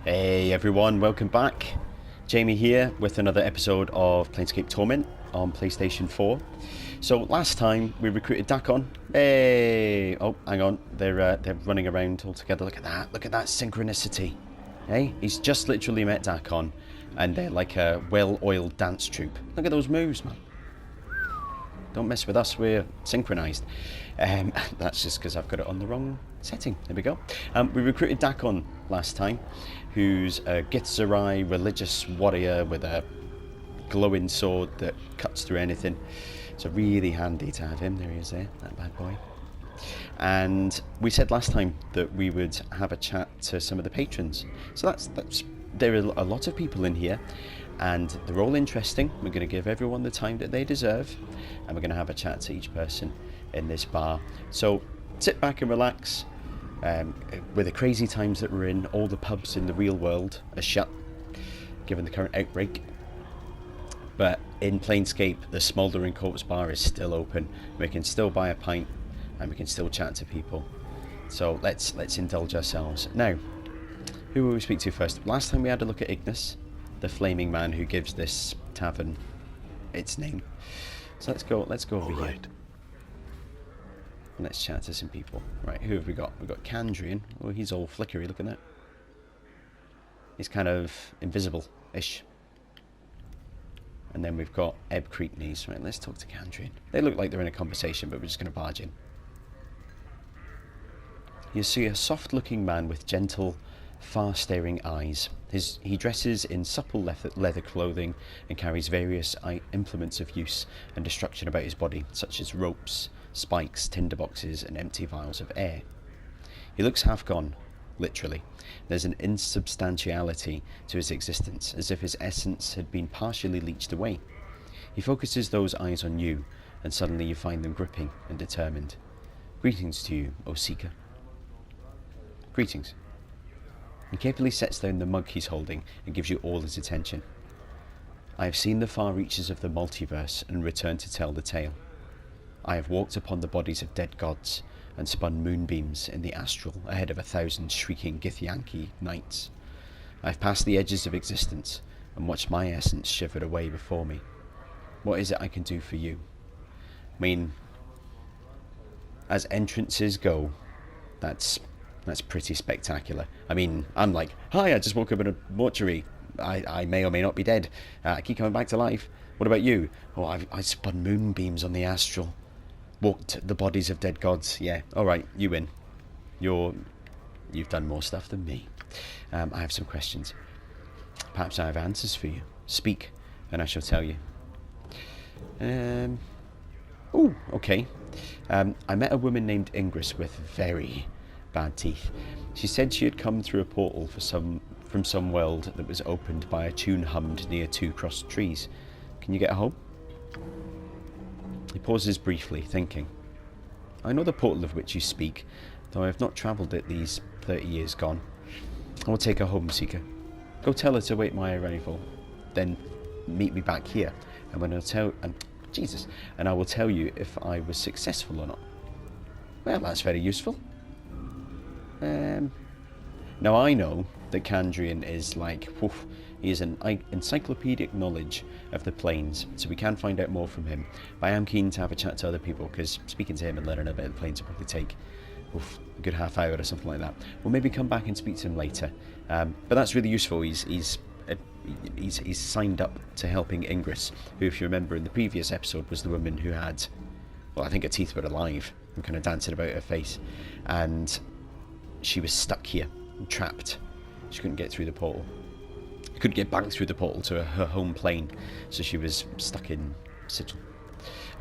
Hey everyone, welcome back. Jamie here with another episode of Planescape Torment on PlayStation 4. So last time we recruited Dakon. Hey! Oh, hang on. They're running around all together. Look at that synchronicity. Hey, he's just literally met Dakon and they're like a well-oiled dance troupe. Look at those moves, man. Don't mess with us, we're synchronized. That's just because I've got it on the wrong setting. There we go. We recruited Dakon last time, who's a Githzerai religious warrior with a glowing sword that cuts through anything. It's really handy to have him. There he is there, that bad boy. And we said last time that we would have a chat to some of the patrons. So there are a lot of people in here, and they're all interesting. We're going to give everyone the time that they deserve, and we're going to have a chat to each person in this bar. So sit back and relax. With the crazy times that we're in, all the pubs in the real world are shut, given the current outbreak. But in Planescape, the Smouldering Corpse Bar is still open. We can still buy a pint, and we can still chat to people. So let's indulge ourselves. Now, who will we speak to first? Last time we had a look at Ignis, the flaming man who gives this tavern its name. So let's go over here. Let's chat to some people. Right, who have we got? We've got Kandrian. Oh, he's all flickery, look at that. He's kind of invisible-ish. And then we've got Ebb Creepknees. Right, let's talk to Kandrian. They look like they're in a conversation, but we're just going to barge in. You see a soft-looking man with gentle, far-staring eyes. He dresses in supple leather clothing and carries various implements of use and destruction about his body, such as ropes, spikes, tinderboxes, and empty vials of air. He looks half gone, literally. There's an insubstantiality to his existence, as if his essence had been partially leached away. He focuses those eyes on you, and suddenly you find them gripping and determined. Greetings to you, O Seeker. Greetings. He carefully sets down the mug he's holding and gives you all his attention. I have seen the far reaches of the multiverse and returned to tell the tale. I have walked upon the bodies of dead gods and spun moonbeams in the astral ahead of 1,000 shrieking Githyanki knights. I have passed the edges of existence and watched my essence shiver away before me. What is it I can do for you? I mean, as entrances go, that's pretty spectacular. I mean, I'm like, hi, I just woke up in a mortuary. I may or may not be dead. I keep coming back to life. What about you? Oh, I spun moonbeams on the astral. Walked the bodies of dead gods. Yeah, alright, you win. You've done more stuff than me. I have some questions. Perhaps I have answers for you. Speak, and I shall tell you. Oh, okay. I met a woman named Ingress with very bad teeth. She said she had come through a portal from some world that was opened by a tune hummed near 2 crossed trees. Can you get her home? He pauses briefly, thinking. I know the portal of which you speak, though I have not travelled it these 30 years gone. I will take her home, Seeker. Go tell her to wait my arrival, then meet me back here, and I will tell you if I was successful or not. Well, that's very useful. Now I know that Kandrian is like, he is an encyclopedic knowledge of the planes, so we can find out more from him. But I am keen to have a chat to other people, because speaking to him and learning about the planes will probably take a good half hour or something like that. We'll maybe come back and speak to him later. But that's really useful. He's signed up to helping Ingress, who, if you remember in the previous episode, was the woman who had, well, I think her teeth were alive and kind of dancing about her face, and she was stuck here, trapped. She couldn't get through the portal. Couldn't get back through the portal to her home plane, so she was stuck in Sigil.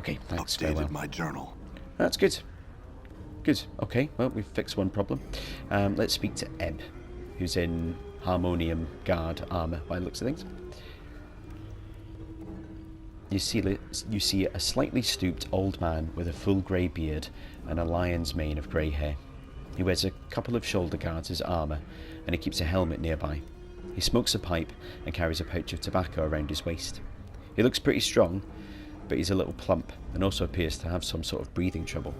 Okay, thanks. Updated my journal. That's good. Good. Okay, well, we've fixed one problem. Let's speak to Ebb, who's in Harmonium Guard armour by the looks of things. You see a slightly stooped old man with a full grey beard and a lion's mane of grey hair. He wears a couple of shoulder guards as armour, and he keeps a helmet nearby. He smokes a pipe and carries a pouch of tobacco around his waist. He looks pretty strong, but he's a little plump and also appears to have some sort of breathing trouble.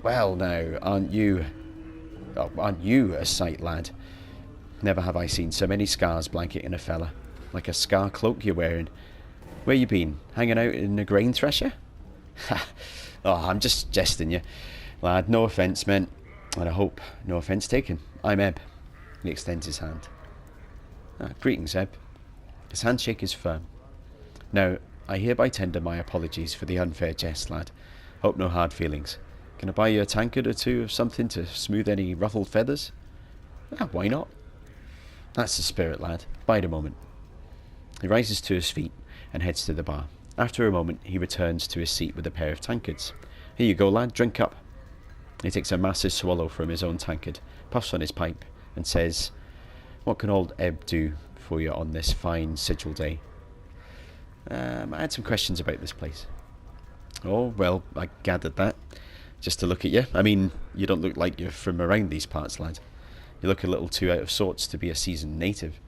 Well now, aren't you a sight, lad? Never have I seen so many scars blanketing a fella. Like a scar cloak you're wearing. Where you been? Hanging out in a grain thresher? Ha! Oh, I'm just jesting you. Lad, no offence meant. And I hope no offence taken. I'm Eb. He extends his hand. Greetings, Eb. His handshake is firm. Now, I hereby tender my apologies for the unfair jest, lad. Hope no hard feelings. Can I buy you a tankard or two of something to smooth any ruffled feathers? Why not? That's the spirit, lad. Bide a moment. He rises to his feet and heads to the bar. After a moment, he returns to his seat with a pair of tankards. Here you go, lad. Drink up. He takes a massive swallow from his own tankard, puffs on his pipe, and says, "What can old Eb do for you on this fine Sigil day?" I had some questions about this place. Oh, well, I gathered that. Just to look at you. I mean, you don't look like you're from around these parts, lad. You look a little too out of sorts to be a seasoned native.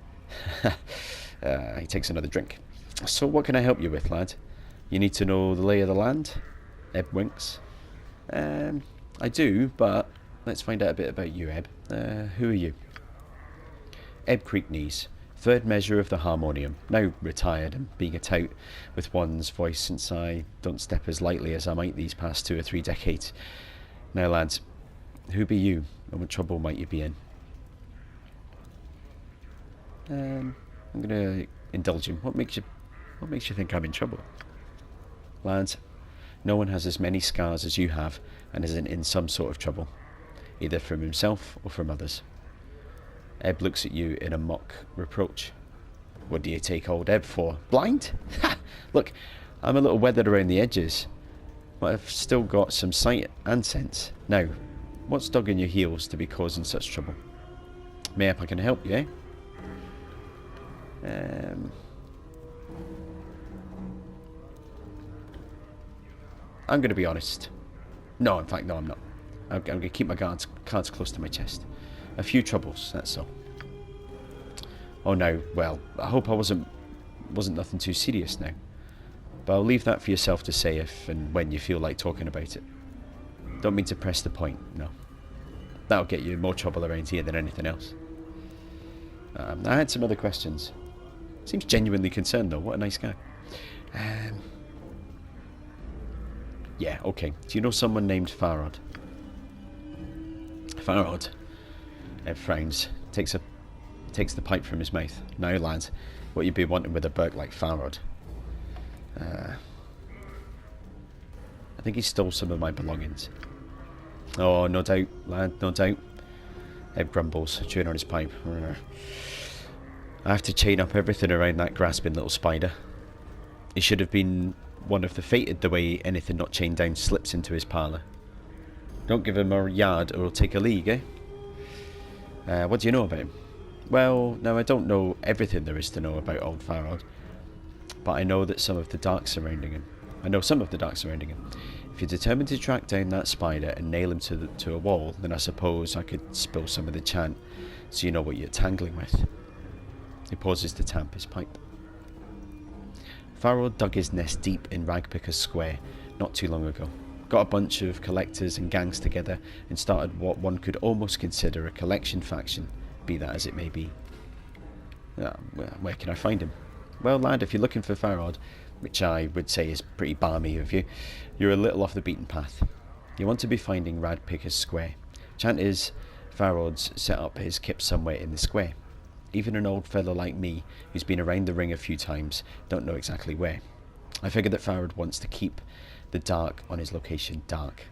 He takes another drink. So what can I help you with, lad? You need to know the lay of the land? Eb winks. I do, but let's find out a bit about you, Eb. Who are you? Eb creaked knees. Third measure of the harmonium, now retired and being a tout with one's voice since I don't step as lightly as I might these past 2 or 3 decades. Now, lads, who be you, and what trouble might you be in? I'm gonna indulge him. What makes you think I'm in trouble? Lads, no one has as many scars as you have and isn't in some sort of trouble, either from himself or from others. Eb looks at you in a mock reproach. What do you take old Eb for? Blind? Ha! Look, I'm a little weathered around the edges, but I've still got some sight and sense. Now, what's dogging your heels to be causing such trouble? Mayhap I can help you, eh? I'm going to be honest. No, in fact, no, I'm not. I'm going to keep my cards close to my chest. A few troubles, that's all. Oh no, well, I hope I wasn't nothing too serious now. But I'll leave that for yourself to say if and when you feel like talking about it. Don't mean to press the point, no. That'll get you in more trouble around here than anything else. I had some other questions. Seems genuinely concerned though, what a nice guy. Yeah, okay. Do you know someone named Farod? Farod? Ed frowns, takes the pipe from his mouth. Now, lads, what you be wanting with a Burke like Farod? I think he stole some of my belongings. Oh, no doubt, lad, no doubt. Ed grumbles, chewing on his pipe. I have to chain up everything around that grasping little spider. He should have been one of the fated the way anything not chained down slips into his parlour. Don't give him a yard or he'll take a league, eh? What do you know about him? Well, now I don't know everything there is to know about old Farod, but I know that some of the dark surrounding him. If you're determined to track down that spider and nail him to a wall, then I suppose I could spill some of the chant, so you know what you're tangling with. He pauses to tamp his pipe. Farod dug his nest deep in Ragpicker's Square not too long ago. Got a bunch of collectors and gangs together and started what one could almost consider a collection faction, be that as it may be. Where can I find him? Well, lad, if you're looking for Farod, which I would say is pretty balmy of you, you're a little off the beaten path. You want to be finding Ragpicker's Square. Chant is, Farod's set up his kip somewhere in the square. Even an old fellow like me, who's been around the ring a few times, don't know exactly where. I figure that Farod wants to keep the dark on his location dark.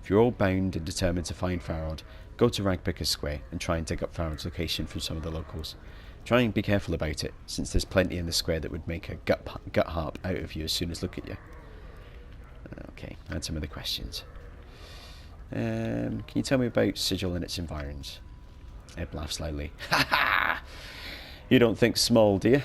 If you're all bound and determined to find Farod, go to Ragpicker's Square and try and dig up Farod's location from some of the locals. Try and be careful about it, since there's plenty in the square that would make a gut harp out of you as soon as look at you. Okay, I had some other questions. Can you tell me about Sigil and its environs? Eb laughs loudly. Ha ha! You don't think small, do you?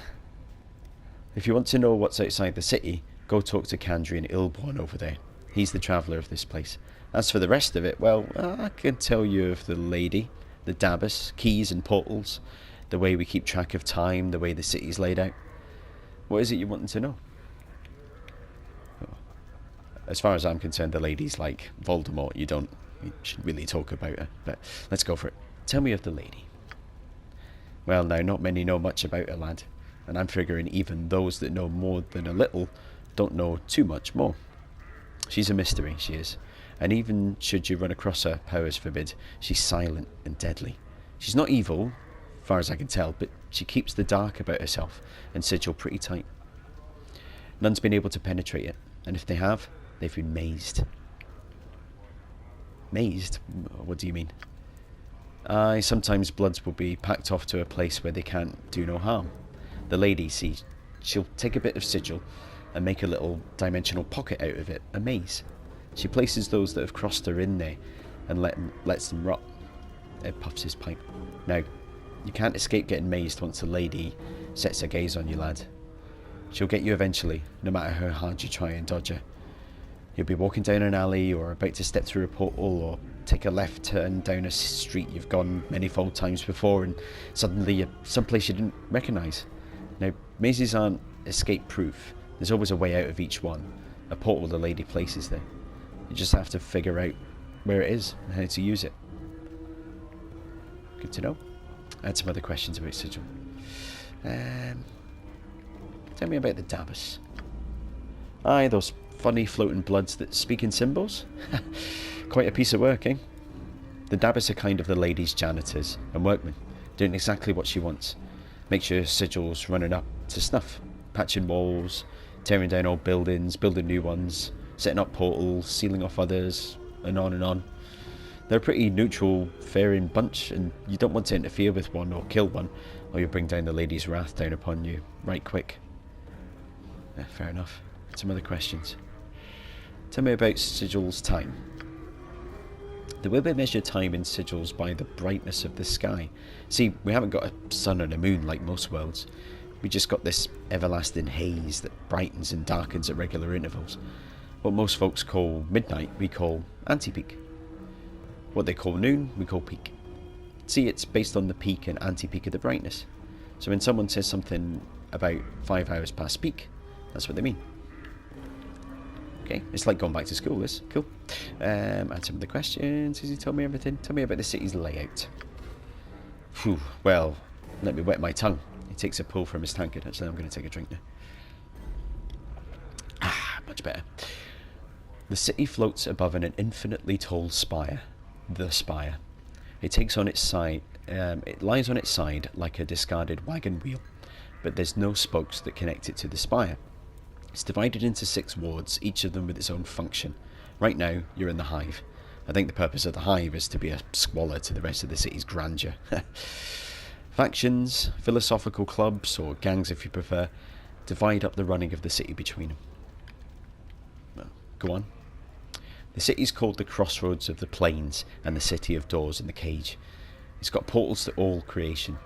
If you want to know what's outside the city, go talk to Kandrian Ilborn over there. He's the traveller of this place. As for the rest of it, well, I can tell you of the lady, the Dabbus, keys and portals, the way we keep track of time, the way the city's laid out. What is it you wanting to know? As far as I'm concerned, the lady's like Voldemort. You should really talk about her, but let's go for it. Tell me of the lady. Well, now, not many know much about her, lad, and I'm figuring even those that know more than a little don't know too much more. She's a mystery, she is, and even should you run across her, powers forbid, she's silent and deadly. She's not evil, far as I can tell, but she keeps the dark about herself and Sigil pretty tight. None's been able to penetrate it, and if they have, they've been mazed. Mazed? What do you mean? Aye, sometimes bloods will be packed off to a place where they can't do no harm. The lady, see, she'll take a bit of sigil and make a little dimensional pocket out of it, a maze. She places those that have crossed her in there and lets them rot. Ed puffs his pipe. Now, you can't escape getting mazed once the lady sets her gaze on you, lad. She'll get you eventually, no matter how hard you try and dodge her. You'll be walking down an alley or about to step through a portal or take a left turn down a street you've gone many fold times before and suddenly you're someplace you didn't recognise. Now, mazes aren't escape proof. There's always a way out of each one. A portal the lady places there. You just have to figure out where it is and how to use it. Good to know. I had some other questions about Sigil. Tell me about the Dabbus. Aye, those funny floating bloods that speak in symbols. Quite a piece of work, eh? The Dabbus are kind of the lady's janitors and workmen, doing exactly what she wants. Make sure Sigil's running up to snuff, patching walls, tearing down old buildings, building new ones, setting up portals, sealing off others, and on and on. They're a pretty neutral, faring bunch, and you don't want to interfere with one or kill one, or you'll bring down the lady's wrath down upon you right quick. Fair enough. Some other questions. Tell me about Sigil's time. The way we measure time in Sigil's by the brightness of the sky. See, we haven't got a sun and a moon like most worlds. We just got this everlasting haze that brightens and darkens at regular intervals. What most folks call midnight, we call anti-peak. What they call noon, we call peak. See, it's based on the peak and anti-peak of the brightness. So when someone says something about 5 hours past peak, that's what they mean. Okay, it's like going back to school, this. Cool. And some of the questions. Has he told me everything? Tell me about the city's layout. Phew, well, let me wet my tongue. He takes a pull from his tankard. Actually, I'm going to take a drink now. Ah, much better. The city floats above an infinitely tall spire. The spire. It takes on its side. It lies on its side like a discarded wagon wheel, but there's no spokes that connect it to the spire. It's divided into 6 wards, each of them with its own function. Right now, you're in the Hive. I think the purpose of the Hive is to be a squalor to the rest of the city's grandeur. Factions, philosophical clubs, or gangs if you prefer, divide up the running of the city between them. Well, go on. The city's called the Crossroads of the Plains and the City of Doors in the Cage. It's got portals to all creation,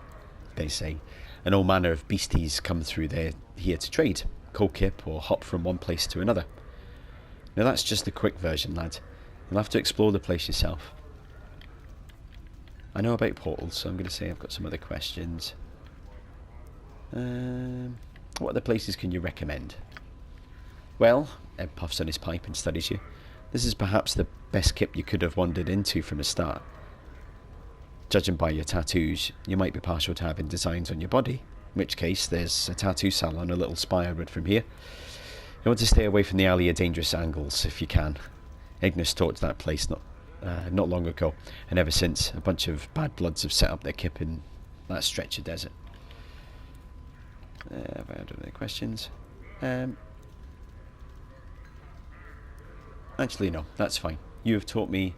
they say, and all manner of beasties come through there here to trade, co-kip or hop from one place to another. Now that's just the quick version, lad. You'll have to explore the place yourself. I know about portals, so I'm going to say I've got some other questions. What other places can you recommend? Well, Ed puffs on his pipe and studies you. This is perhaps the best kip you could have wandered into from the start. Judging by your tattoos, you might be partial to having designs on your body, in which case there's a tattoo salon a little spireward from here. You want to stay away from the alley of dangerous angles if you can. Ignis taught that place not long ago, and ever since a bunch of bad bloods have set up their kip in that stretch of desert. Have I had any questions? Actually no, that's fine. You have taught me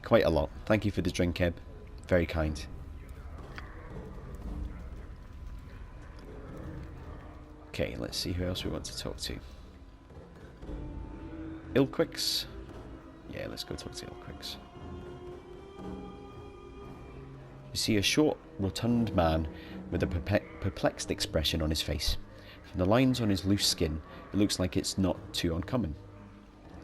quite a lot. Thank you for the drink, Eb. Very kind. Okay, let's see who else we want to talk to. Ilquix? Yeah, let's go talk to Ilquix. You see a short, rotund man with a perplexed expression on his face. From the lines on his loose skin, it looks like it's not too uncommon.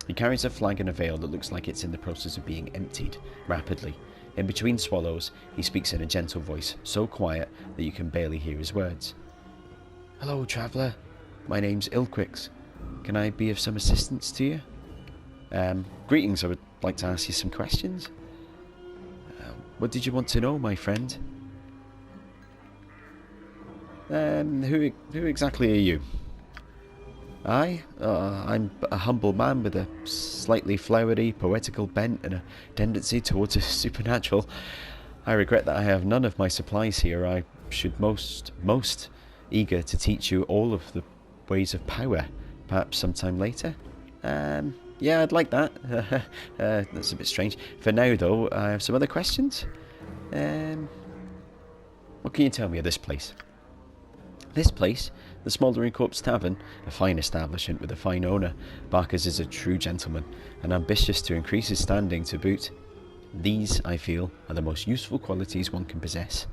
He carries a flag and a veil that looks like it's in the process of being emptied, rapidly. In between swallows, he speaks in a gentle voice, so quiet that you can barely hear his words. Hello, traveller. My name's Ilquix. Can I be of some assistance to you? Greetings, I would like to ask you some questions. What did you want to know, my friend? Who exactly are you? I'm a humble man with a slightly flowery, poetical bent and a tendency towards the supernatural. I regret that I have none of my supplies here. I should most eager to teach you all of the ways of power, perhaps sometime later. Yeah, I'd like that. That's a bit strange. For now, though, I have some other questions. What can you tell me of this place? This place, the Smouldering Corpse Tavern, a fine establishment with a fine owner. Barkers is a true gentleman, and ambitious to increase his standing to boot. These, I feel, are the most useful qualities one can possess.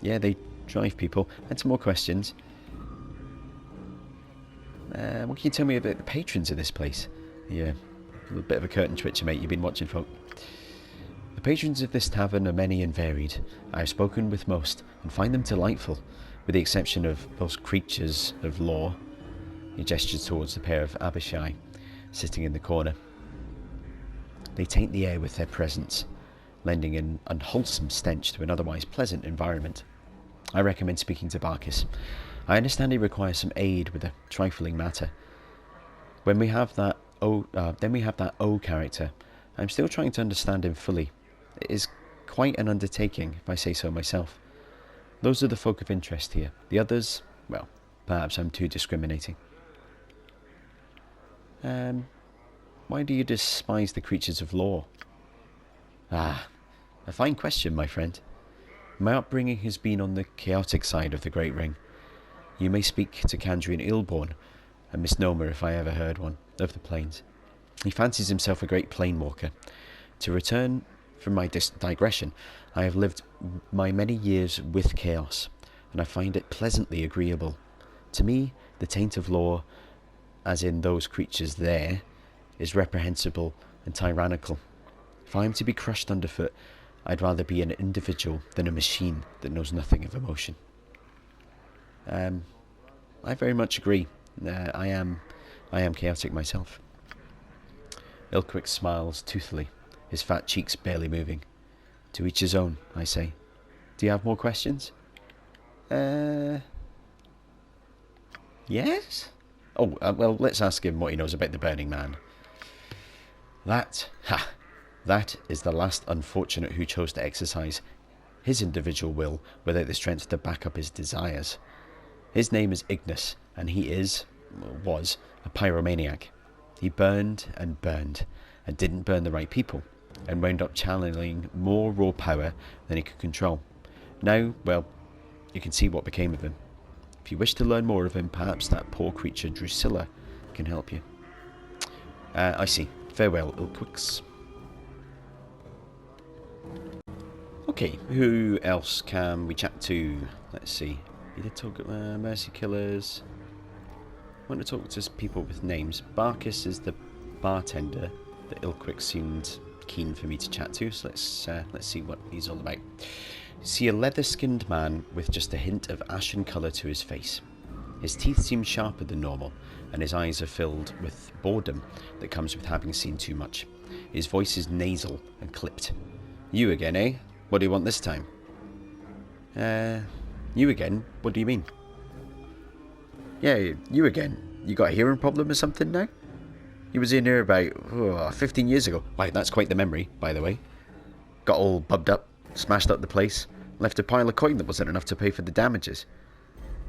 Yeah, they drive people. And some more questions. What can you tell me about the patrons of this place? Yeah, a little bit of a curtain twitcher, mate. You've been watching, folk. The patrons of this tavern are many and varied. I have spoken with most, and find them delightful, with the exception of those creatures of law. He gestures towards the pair of Abishai, sitting in the corner. They taint the air with their presence, lending an unwholesome stench to an otherwise pleasant environment. I recommend speaking to Barkis. I understand he requires some aid with a trifling matter. Then we have that O character. I'm still trying to understand him fully. It is quite an undertaking, if I say so myself. Those are the folk of interest here. The others, well, perhaps I'm too discriminating. Why do you despise the creatures of law? Ah, a fine question, my friend. My upbringing has been on the chaotic side of the Great Ring. You may speak to Kandrian Ilborn, a misnomer if I ever heard one, of the plains. He fancies himself a great plainwalker. To return from my digression, I have lived my many years with chaos, and I find it pleasantly agreeable. To me, the taint of law, as in those creatures there, is reprehensible and tyrannical. If I am to be crushed underfoot, I'd rather be an individual than a machine that knows nothing of emotion. I very much agree. I am chaotic myself. Ilquick smiles toothily, his fat cheeks barely moving. To each his own, I say. Do you have more questions? Yes? Oh, well, let's ask him what he knows about the Burning Man. That is the last unfortunate who chose to exercise his individual will without the strength to back up his desires. His name is Ignis, and he was a pyromaniac. He burned and didn't burn the right people, and wound up channeling more raw power than he could control. Now, well, you can see what became of him. If you wish to learn more of him, perhaps that poor creature Drusilla can help you. I see. Farewell, Ilquix. Okay, who else can we chat to? Let's see. We did talk about Mercy Killers. I want to talk to people with names. Barkis is the bartender that Ilquick seemed keen for me to chat to, so let's see what he's all about. You see a leather-skinned man with just a hint of ashen colour to his face. His teeth seem sharper than normal, and his eyes are filled with boredom that comes with having seen too much. His voice is nasal and clipped. You again, eh? What do you want this time? You again? What do you mean? Yeah, you again. You got a hearing problem or something now? You was in here about 15 years ago. Wow, that's quite the memory, by the way. Got all bubbed up, smashed up the place, left a pile of coin that wasn't enough to pay for the damages.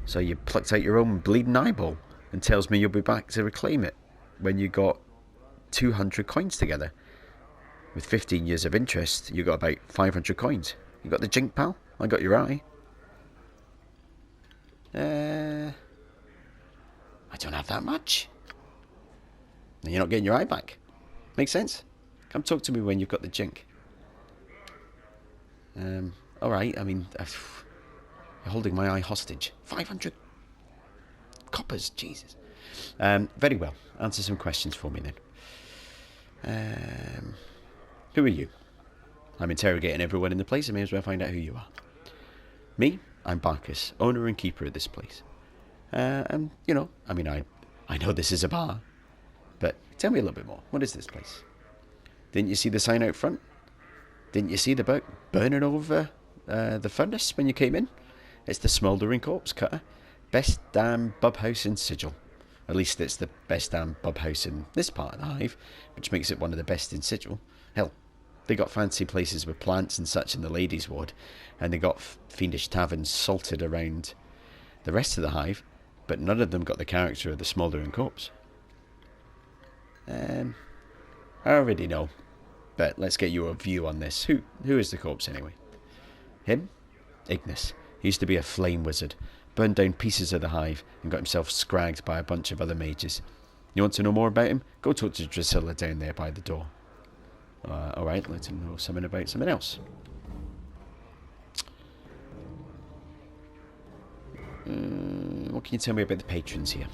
So you plucked out your own bleeding eyeball and tells me you'll be back to reclaim it when you got 200 coins together. With 15 years of interest, you got about 500 coins. You got the jink, pal? I got your eye. I don't have that much. And you're not getting your eye back. Makes sense? Come talk to me when you've got the jink. Alright, I mean, you're holding my eye hostage. 500 coppers, Jesus. Very well. Answer some questions for me then. Who are you? I'm interrogating everyone in the place. I may as well find out who you are. Me? I'm Barkis, owner and keeper of this place. And, you know, I mean, I know this is a bar. But tell me a little bit more. What is this place? Didn't you see the sign out front? Didn't you see the boat burning over the furnace when you came in? It's the Smouldering Corpse Cutter. Best damn bub house in Sigil. At least it's the best damn bub house in this part of the hive, which makes it one of the best in Sigil. Hell, they got fancy places with plants and such in the ladies' ward, and they got fiendish taverns salted around the rest of the hive, but none of them got the character of the Smouldering Corpse. I already know, but let's get your view on this. Who is the corpse anyway? Him? Ignis. He used to be a flame wizard, burned down pieces of the hive, and got himself scragged by a bunch of other mages. You want to know more about him? Go talk to Drusilla down there by the door. Alright, let's know something about something else. What can you tell me about the patrons here?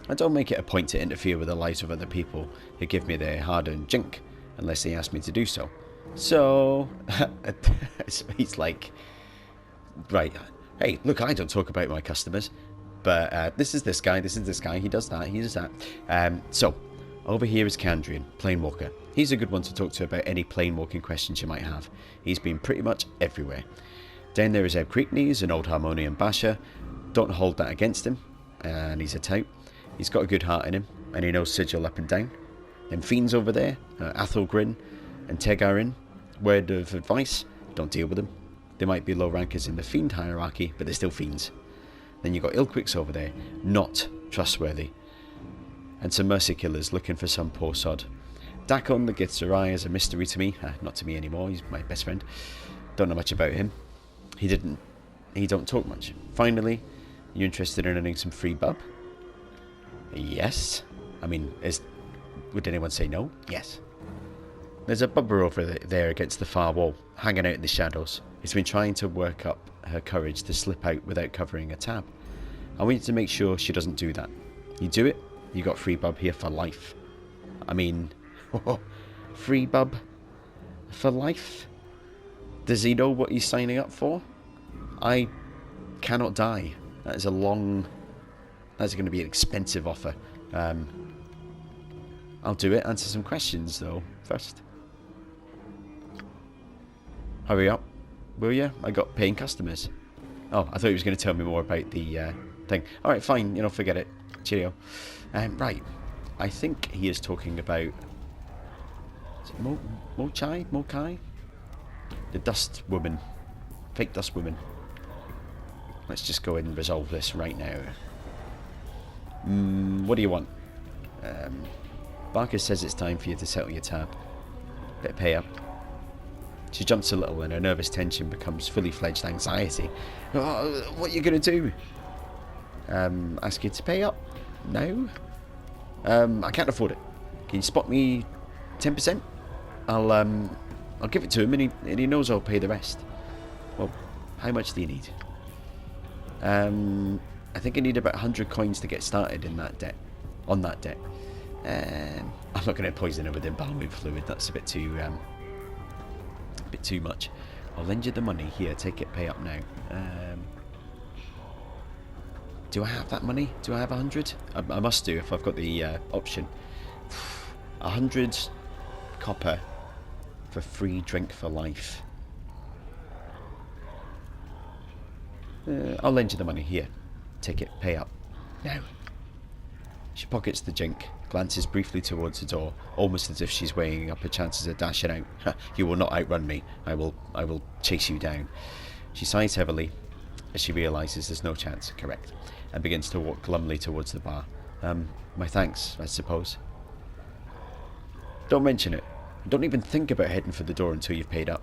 I don't make it a point to interfere with the lives of other people who give me their hard-earned jink, unless they ask me to do so. So, he's like, right, hey, look, I don't talk about my customers, but this is this guy, he does that, he does that. So, over here is Candrian, Planewalker. He's a good one to talk to about any planewalking questions you might have. He's been pretty much everywhere. Down there is Creekneys, an old Harmonian basher. Don't hold that against him, and he's a tout. He's got a good heart in him, and he knows Sigil up and down. Them fiends over there, Athelgrin and Tegarin, word of advice, don't deal with them. They might be low rankers in the fiend hierarchy, but they're still fiends. Then you got Ilquix over there, not trustworthy. And some mercy killers looking for some poor sod. Dakon, the Githzerai, is a mystery to me. Not to me anymore, he's my best friend. Don't know much about him. He don't talk much. Finally, you interested in earning some free bub? Yes. I mean, would anyone say no? Yes. There's a bubber over there against the far wall, hanging out in the shadows. He's been trying to work up her courage to slip out without covering a tab. I want you to make sure she doesn't do that. You do it, you got free bub here for life. I mean, free bub for life? Does he know what he's signing up for? I cannot die. That's going to be an expensive offer. I'll do it. Answer some questions, though, first. Hurry up, will you? I got paying customers. Oh, I thought he was going to tell me more about the thing. Alright, fine. Forget it. Cheerio. Right. I think he is talking about... Is it Mokai? The dust woman. Fake dust woman. Let's just go in and resolve this right now. What do you want? Barker says it's time for you to settle your tab. Bit of pay up. She jumps a little and her nervous tension becomes fully fledged anxiety. Oh, what are you going to do? Ask you to pay up? No? I can't afford it. Can you spot me 10%? I'll give it to him and he knows I'll pay the rest. Well, how much do you need? I think I need about 100 coins to get started in that debt. On that debt. I'm not going to poison her with embalming fluid. That's a bit too much. I'll lend you the money. Here, take it. Pay up now. Do I have that money? Do I have 100? I must do if I've got the option. 100 copper for free drink for life. I'll lend you the money. Here, take it. Pay up now. She pockets the jink, glances briefly towards the door, almost as if she's weighing up her chances of dashing out. You will not outrun me. I will chase you down. She sighs heavily as she realises there's no chance. Correct. And begins to walk glumly towards the bar. My thanks, I suppose. Don't mention it. Don't even think about heading for the door until you've paid up.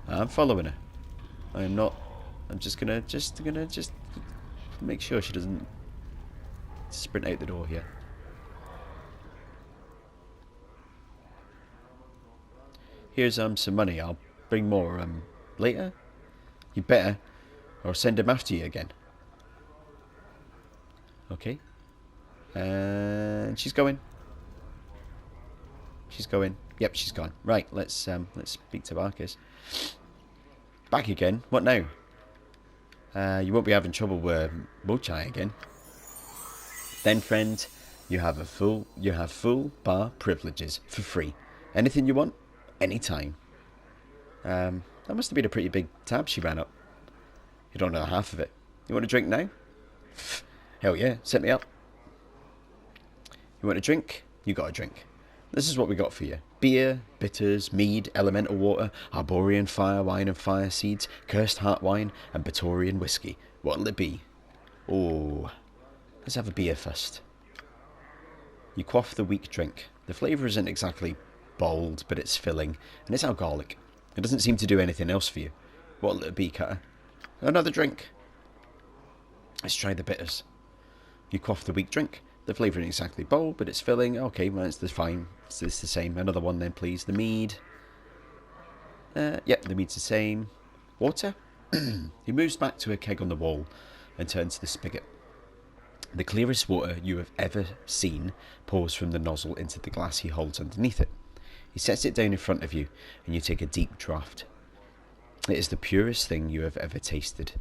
I'm following her. I'm not. I'm just gonna make sure she doesn't sprint out the door here. Here's some money. I'll bring more later. You better, or send him after you again. Okay. And she's going. She's going. Yep, she's gone. Right, let's speak to Barkers. Back again? What now? You won't be having trouble with Mochai again. Then, friend, you have full bar privileges for free. Anything you want, anytime. That must have been a pretty big tab she ran up. You don't know half of it. You want a drink now? Hell yeah, set me up. You want a drink? You got a drink. This is what we got for you. Beer, bitters, mead, elemental water, Arborian fire wine and fire seeds, cursed heart wine, and Batorian whiskey. What'll it be? Oh, let's have a beer first. You quaff the weak drink. The flavour isn't exactly bold, but it's filling, and it's alcoholic. It doesn't seem to do anything else for you. What'll it be, Cutter? Another drink. Let's try the bitters. You quaff the weak drink. The flavour isn't exactly bold, but it's filling. Okay, well, it's fine. It's the same. Another one then, please. The mead. Yep, the mead's the same. Water? He moves back to a keg on the wall and turns to the spigot. The clearest water you have ever seen pours from the nozzle into the glass he holds underneath it. He sets it down in front of you, and you take a deep draught. It is the purest thing you have ever tasted.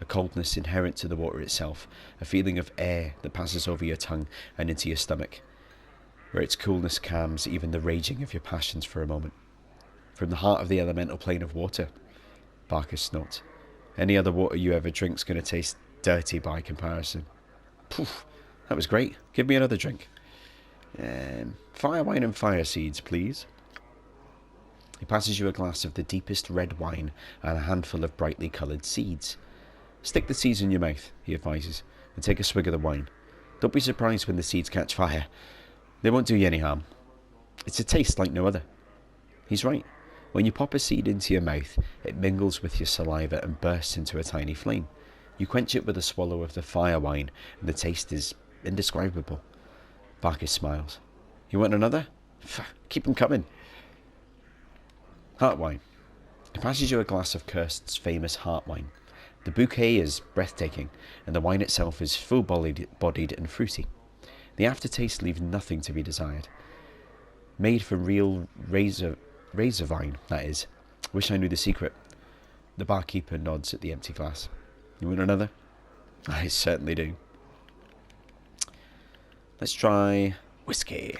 A coldness inherent to the water itself, a feeling of air that passes over your tongue and into your stomach, where its coolness calms even the raging of your passions for a moment. From the heart of the elemental plane of water, Barker snorts. Any other water you ever drink's going to taste dirty by comparison. Poof, that was great. Give me another drink. Fire wine and fire seeds, please. He passes you a glass of the deepest red wine and a handful of brightly coloured seeds. Stick the seeds in your mouth, he advises, and take a swig of the wine. Don't be surprised when the seeds catch fire. They won't do you any harm. It's a taste like no other. He's right. When you pop a seed into your mouth, it mingles with your saliva and bursts into a tiny flame. You quench it with a swallow of the fire wine, and the taste is indescribable. Barkis smiles. You want another? Keep 'em coming. Heart wine. He passes you a glass of Kirst's famous heart wine. The bouquet is breathtaking, and the wine itself is full-bodied and fruity. The aftertaste leaves nothing to be desired. Made from real razor vine, that is. Wish I knew the secret. The barkeeper nods at the empty glass. You want another? I certainly do. Let's try whiskey.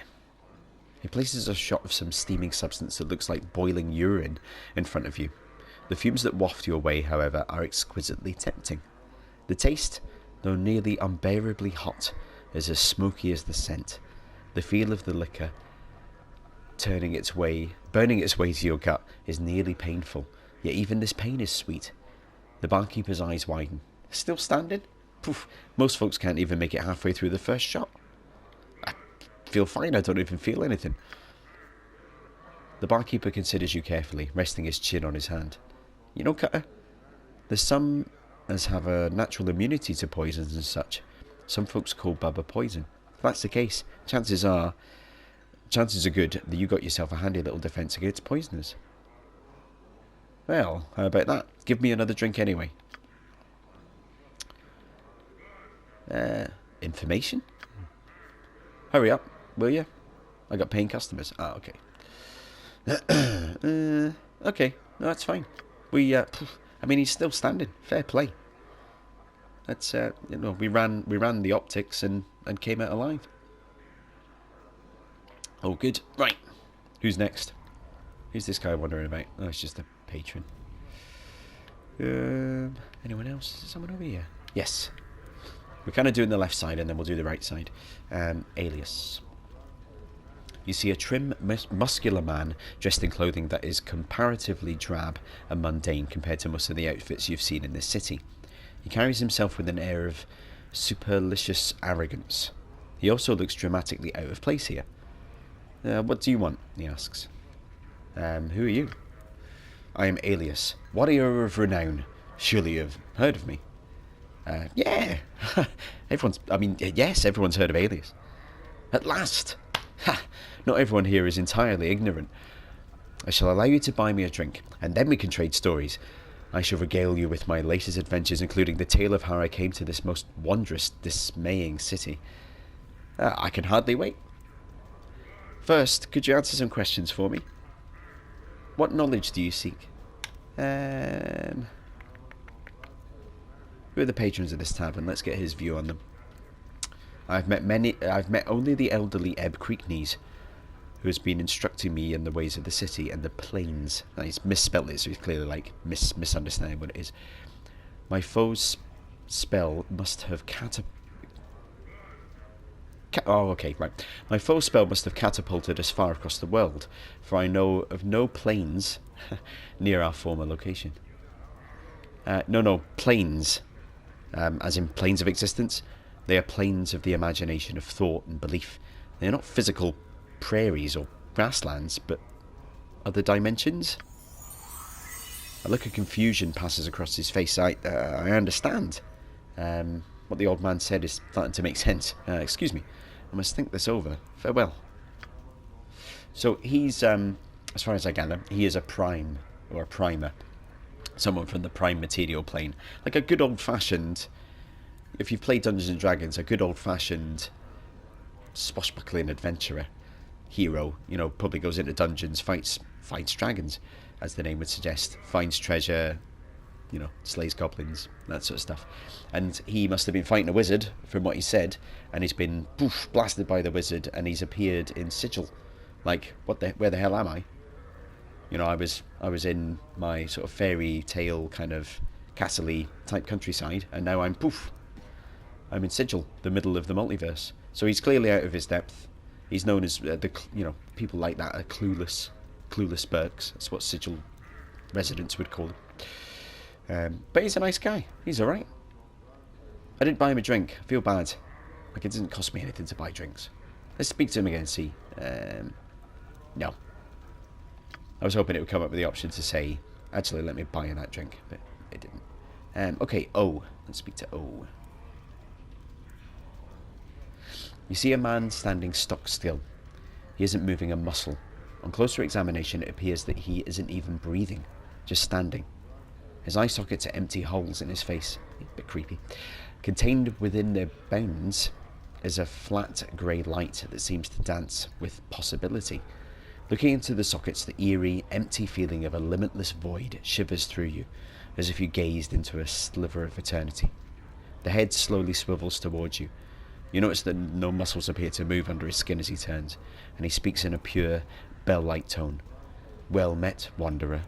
He places a shot of some steaming substance that looks like boiling urine in front of you. The fumes that waft your way, however, are exquisitely tempting. The taste, though nearly unbearably hot, is as smoky as the scent. The feel of the liquor burning its way to your gut is nearly painful, yet even this pain is sweet. The barkeeper's eyes widen. Still standing? Poof, most folks can't even make it halfway through the first shot. I feel fine, I don't even feel anything. The barkeeper considers you carefully, resting his chin on his hand. You know, Cutter, there's some as have a natural immunity to poisons and such. Some folks call Bubba poison. If that's the case, chances are good that you got yourself a handy little defence against poisoners. Well, how about that? Give me another drink anyway. Information? Hurry up, will you? I got paying customers. Ah, okay. Okay, no, that's fine. I mean, he's still standing. Fair play. That's we ran the optics and came out alive. Oh, good. Right. Who's next? Who's this guy wondering about? Oh, it's just a patron. Anyone else? Is there someone over here? Yes. We're kind of doing the left side and then we'll do the right side. Alias. You see a trim, muscular man dressed in clothing that is comparatively drab and mundane compared to most of the outfits you've seen in this city. He carries himself with an air of supercilious arrogance. He also looks dramatically out of place here. What do you want? He asks. Who are you? I am Alias, warrior of renown. Surely you've heard of me. Yeah. Yes, everyone's heard of Alias. At last! Ha! Not everyone here is entirely ignorant. I shall allow you to buy me a drink, and then we can trade stories. I shall regale you with my latest adventures, including the tale of how I came to this most wondrous, dismaying city. I can hardly wait. First, could you answer some questions for me? What knowledge do you seek? Who are the patrons of this tavern? Let's get his view on them. I've met only the elderly Ebb Creekneys. who has been instructing me in the ways of the city and the plains. Now, he's misspelled it, so he's clearly like misunderstanding what it is. My foe's spell must have My foe's spell must have catapulted us far across the world, for I know of no plains near our former location. No, plains. As in planes of existence. They are planes of the imagination, of thought and belief. They are not physical prairies or grasslands, but other dimensions. A look of confusion passes across his face. I understand. What the old man said is starting to make sense. Excuse me. I must think this over. Farewell. So he's, as far as I gather, he is a prime, or a primer. Someone from the prime material plane. Like a good old-fashioned, if you've played Dungeons and Dragons, a good old-fashioned swashbuckling adventurer. Hero, probably goes into dungeons, fights dragons, as the name would suggest. Finds treasure, slays goblins, that sort of stuff. And he must have been fighting a wizard, from what he said, and he's been blasted by the wizard, and he's appeared in Sigil. Like, where the hell am I? I was in my sort of fairy tale kind of castle-y type countryside, and now I'm in Sigil, the middle of the multiverse. So he's clearly out of his depth. He's known as people like that are clueless Berks. That's what Sigil residents would call him. But he's a nice guy. He's all right. I didn't buy him a drink. I feel bad. Like, it doesn't cost me anything to buy drinks. Let's speak to him again and see. No. I was hoping it would come up with the option to say, actually, let me buy you that drink, but it didn't. Okay, O. Let's speak to O. You see a man standing stock still. He isn't moving a muscle. On closer examination, it appears that he isn't even breathing, just standing. His eye sockets are empty holes in his face. A bit creepy. Contained within their bounds is a flat grey light that seems to dance with possibility. Looking into the sockets, the eerie, empty feeling of a limitless void shivers through you, as if you gazed into a sliver of eternity. The head slowly swivels towards you. You notice that no muscles appear to move under his skin as he turns, and he speaks in a pure, bell-like tone. Well met, wanderer.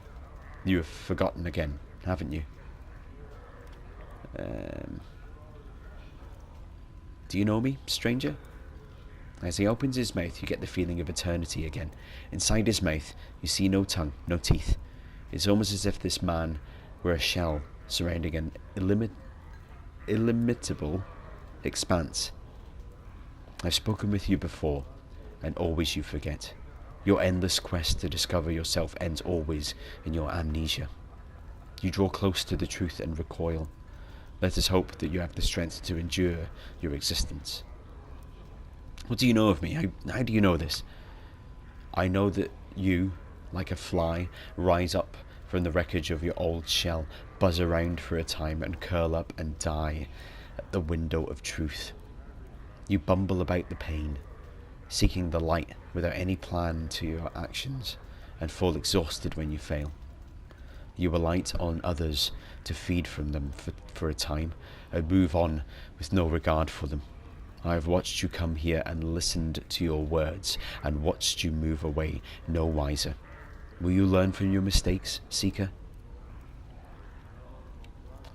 You have forgotten again, haven't you? Do you know me, stranger? As he opens his mouth, you get the feeling of eternity again. Inside his mouth, you see no tongue, no teeth. It's almost as if this man were a shell surrounding an illimitable expanse. I've spoken with you before, and always you forget. Your endless quest to discover yourself ends always in your amnesia. You draw close to the truth and recoil. Let us hope that you have the strength to endure your existence. What do you know of me? How do you know this? I know that you, like a fly, rise up from the wreckage of your old shell, buzz around for a time, and curl up and die at the window of truth. You bumble about the pain, seeking the light without any plan to your actions, and fall exhausted when you fail. You alight on others to feed from them for a time, and move on with no regard for them. I have watched you come here and listened to your words, and watched you move away no wiser. Will you learn from your mistakes, Seeker?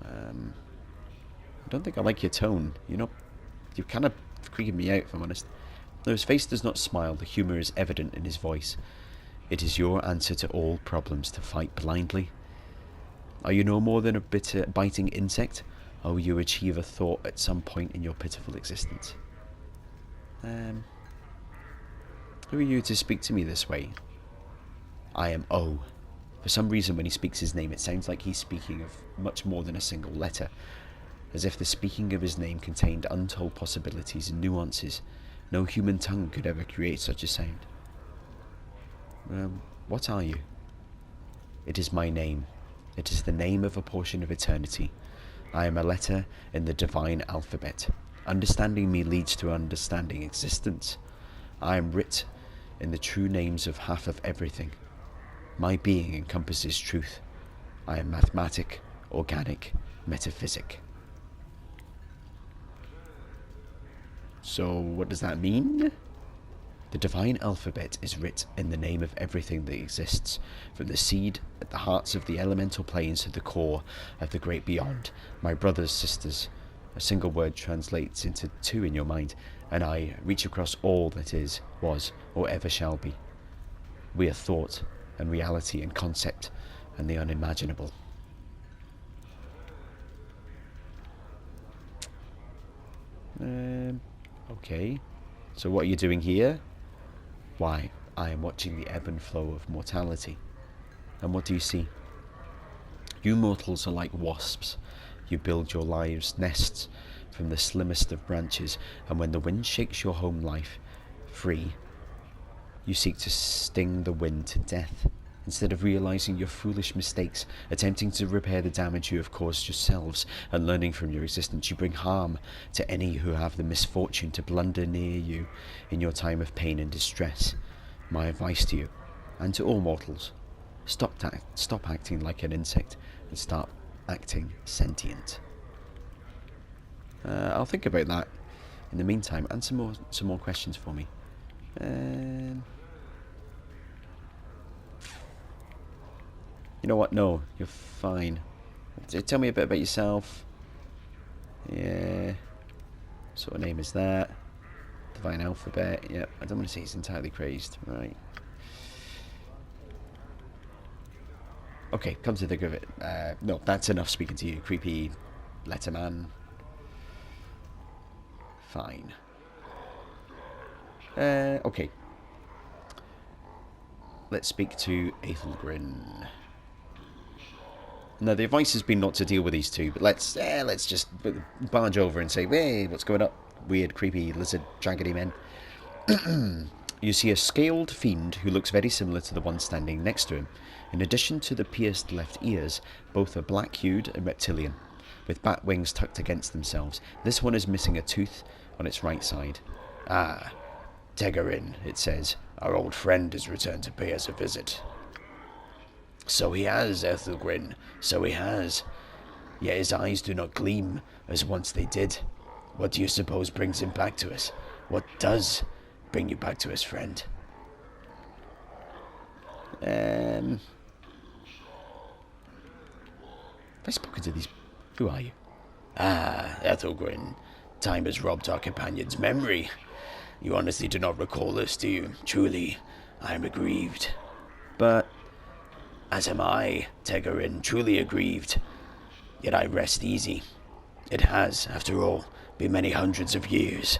I don't think I like your tone. You're kind of freaking me out, if I'm honest. Though his face does not smile, the humour is evident in his voice. It is your answer to all problems to fight blindly. Are you no more than a bitter, biting insect, or will you achieve a thought at some point in your pitiful existence? Who are you to speak to me this way? I am O. For some reason, when he speaks his name, it sounds like he's speaking of much more than a single letter, as if the speaking of his name contained untold possibilities and nuances. No human tongue could ever create such a sound. What are you? It is my name. It is the name of a portion of eternity. I am a letter in the divine alphabet. Understanding me leads to understanding existence. I am writ in the true names of half of everything. My being encompasses truth. I am mathematic, organic, metaphysic. So, what does that mean? The divine alphabet is writ in the name of everything that exists, from the seed at the hearts of the elemental planes to the core of the great beyond. My brothers, sisters, a single word translates into two in your mind, and I reach across all that is, was, or ever shall be. We are thought, and reality, and concept, and the unimaginable. Okay. So what are you doing here? Why, I am watching the ebb and flow of mortality. And what do you see? You mortals are like wasps. You build your lives' nests from the slimmest of branches, and when the wind shakes your home life free, you seek to sting the wind to death, instead of realizing your foolish mistakes, attempting to repair the damage you have caused yourselves, and learning from your existence. You bring harm to any who have the misfortune to blunder near you in your time of pain and distress. My advice to you, and to all mortals, stop acting like an insect, and start acting sentient. I'll think about that. In the meantime, answer some more questions for me. You know what? No, you're fine. Tell me a bit about yourself. Yeah. What sort of name is that? Divine alphabet. Yep. I don't want to say he's entirely crazed. Right. Okay, come to think of it. No, that's enough speaking to you. Creepy letterman. Fine. Okay. Let's speak to Aethelgrin. Now, the advice has been not to deal with these two, but let's just barge over and say, hey, what's going up? Weird, creepy, lizard, jaggedy men. You see a scaled fiend who looks very similar to the one standing next to him. In addition to the pierced left ears, both are black-hued and reptilian, with bat wings tucked against themselves. This one is missing a tooth on its right side. Ah, Tegarin, it says. Our old friend has returned to pay us a visit. So he has, Ethelgrin, so he has. Yet his eyes do not gleam as once they did. What do you suppose brings him back to us? What does bring you back to us, friend? Have I spoken to these? Who are you? Ah, Ethelgrin. Time has robbed our companion's memory. You honestly do not recall us, do you? Truly, I am aggrieved. But as am I, Tegarin, truly aggrieved. Yet I rest easy. It has, after all, been many hundreds of years,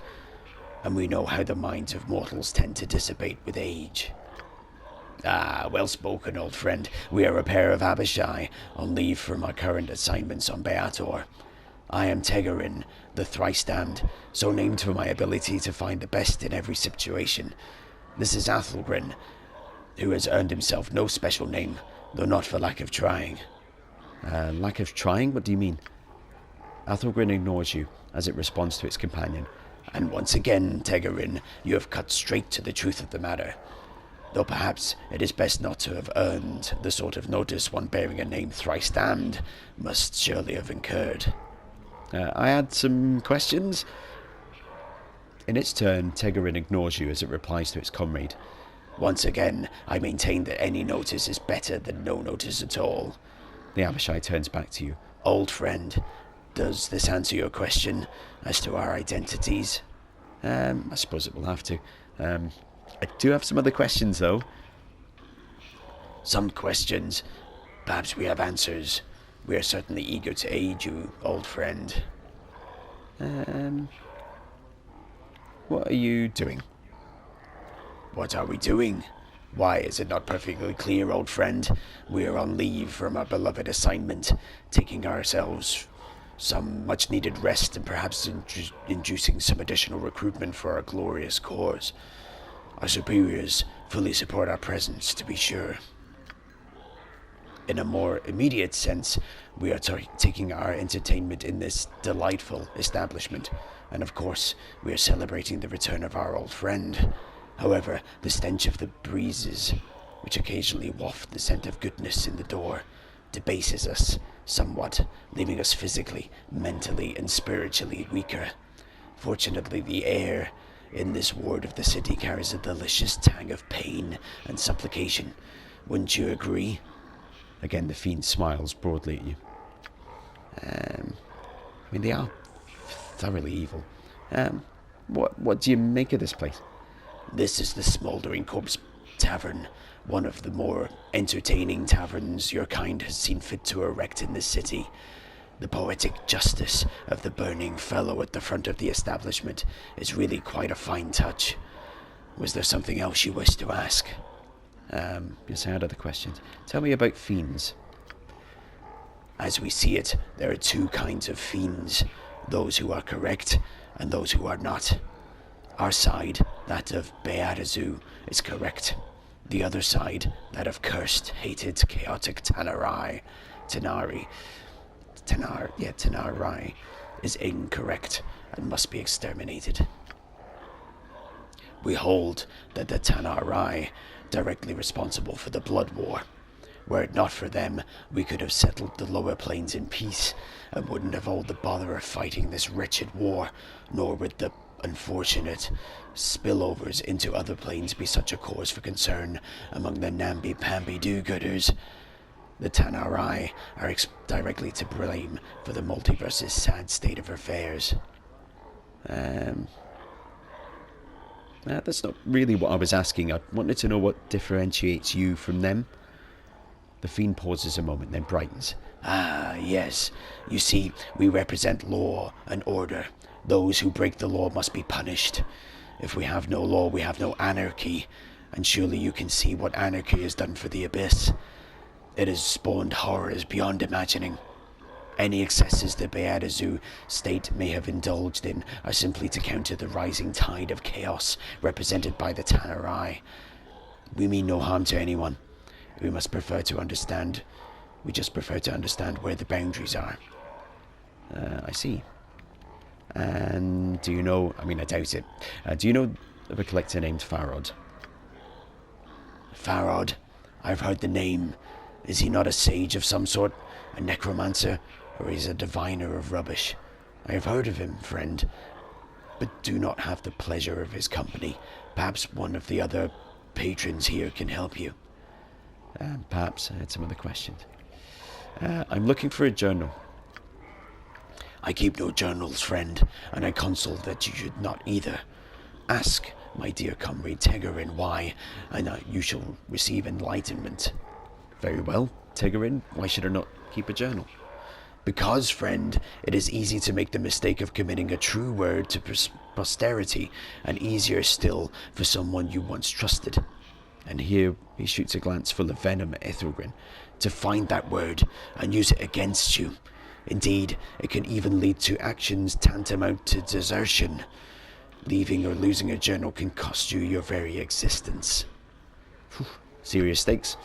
and we know how the minds of mortals tend to dissipate with age. Ah, well spoken, old friend. We are a pair of Abishai, on leave from our current assignments on Beator. I am Tegarin, the thrice-damned, so named for my ability to find the best in every situation. This is Athelgrin, who has earned himself no special name, though not for lack of trying. Lack of trying? What do you mean? Athelgrin ignores you, as it responds to its companion. And once again, Tegarin, you have cut straight to the truth of the matter. Though perhaps it is best not to have earned the sort of notice one bearing a name thrice-damned must surely have incurred. I had some questions. In its turn, Tegarin ignores you as it replies to its comrade. Once again, I maintain that any notice is better than no notice at all. The Abishai turns back to you. Old friend, does this answer your question as to our identities? I suppose it will have to. I do have some other questions, though. Some questions. Perhaps we have answers. We are certainly eager to aid you, old friend. What are you doing? What are we doing? Why, is it not perfectly clear, old friend? We are on leave from our beloved assignment, taking ourselves some much-needed rest and perhaps inducing some additional recruitment for our glorious cause. Our superiors fully support our presence, to be sure. In a more immediate sense, we are taking our entertainment in this delightful establishment, and of course, we are celebrating the return of our old friend. However, the stench of the breezes, which occasionally waft the scent of goodness in the door, debases us somewhat, leaving us physically, mentally, and spiritually weaker. Fortunately, the air in this ward of the city carries a delicious tang of pain and supplication. Wouldn't you agree? Again, the fiend smiles broadly at you. I mean, they are thoroughly evil. What do you make of this place? This is the Smouldering Corpse Tavern, one of the more entertaining taverns your kind has seen fit to erect in this city. The poetic justice of the burning fellow at the front of the establishment is really quite a fine touch. Was there something else you wish to ask? Yes, I had other questions. Tell me about fiends. As we see it, there are two kinds of fiends, those who are correct and those who are not. Our side, that of Beatazu, is correct. The other side, that of cursed, hated, chaotic Tanari, is incorrect and must be exterminated. We hold that the Tanari directly responsible for the Blood War. Were it not for them, we could have settled the lower planes in peace, and wouldn't have all the bother of fighting this wretched war, nor would the unfortunate spillovers into other planes be such a cause for concern among the namby-pamby do-gooders. The Tanari are directly to blame for the multiverse's sad state of affairs. That's not really what I was asking. I wanted to know what differentiates you from them. The fiend pauses a moment, then brightens. Ah, yes. You see, we represent law and order. Those who break the law must be punished. If we have no law, we have no anarchy. And surely you can see what anarchy has done for the Abyss. It has spawned horrors beyond imagining. Any excesses the Beatazu state may have indulged in are simply to counter the rising tide of chaos represented by the Tanari. We mean no harm to anyone. We just prefer to understand where the boundaries are. I see. And do you know, I doubt it, do you know of a collector named Farod? Farod? I've heard the name. Is he not a sage of some sort? A necromancer? Or is he a diviner of rubbish? I have heard of him, friend, but do not have the pleasure of his company. Perhaps one of the other patrons here can help you. Perhaps I had some other questions. I'm looking for a journal. I keep no journals, friend, and I counsel that you should not either. Ask, my dear comrade Tegerin, why, and you shall receive enlightenment. Very well, Tegerin, why should I not keep a journal? Because, friend, it is easy to make the mistake of committing a true word to posterity, and easier still for someone you once trusted. And here he shoots a glance full of venom at Ethelgrin. To find that word and use it against you. Indeed, it can even lead to actions tantamount to desertion. Leaving or losing a journal can cost you your very existence. Serious stakes.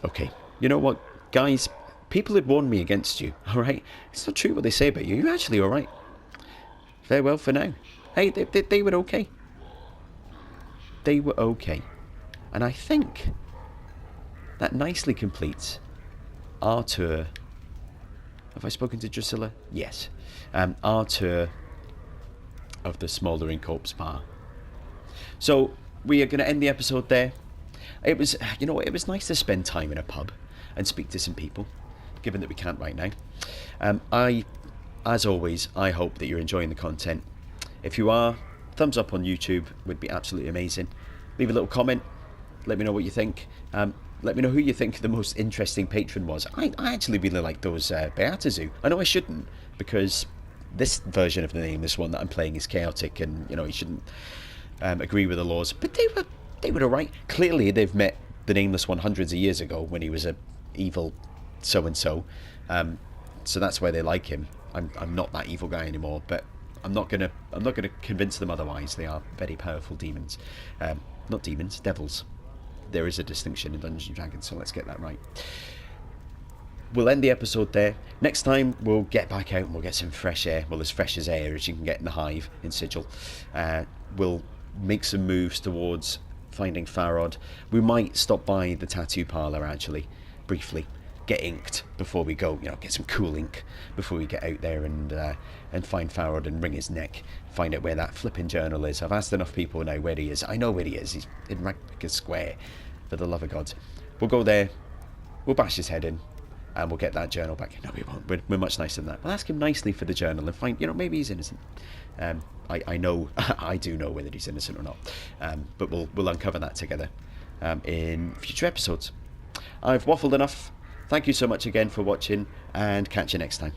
Okay, you know what, guys? People had warned me against you, alright? It's not true what they say about you. You're actually alright. Farewell for now. Hey, they were okay. They were okay. And I think that nicely completes our tour. Have I spoken to Drusilla? Yes. Our tour of the Smouldering Corpse Bar. So we are going to end the episode there. It was, it was nice to spend time in a pub and speak to some people, given that we can't right now. As always, I hope that you're enjoying the content. If you are, thumbs up on YouTube would be absolutely amazing. Leave a little comment. Let me know what you think. Let me know who you think the most interesting patron was. I actually really like those Beatazu. I know I shouldn't, because this version of the name, this one that I'm playing, is chaotic, and you shouldn't agree with the laws. But they were alright. Clearly, they've met the Nameless one hundreds of years ago when he was a evil so and so. So that's why they like him. I'm not that evil guy anymore, but I'm not gonna convince them otherwise. They are very powerful demons. Not demons, devils. There is a distinction in Dungeons & Dragons, so let's get that right. We'll end the episode there. Next time, we'll get back out and we'll get some fresh air. Well, as fresh as air as you can get in the hive in Sigil. We'll make some moves towards finding Farod. We might stop by the tattoo parlour, actually, briefly. get inked before we go. Get some cool ink before we get out there and find Farrod and wring his neck, find out where that flipping journal is. I've asked enough people now where he is. I know where he is. He's in Ragpicker Square, for the love of God. We'll go there, we'll bash his head in, and we'll get that journal back. No, we won't. We're much nicer than that. We'll ask him nicely for the journal and find, maybe he's innocent. I know, I do know whether he's innocent or not. But we'll uncover that together in future episodes. I've waffled enough. Thank you so much again for watching, and catch you next time.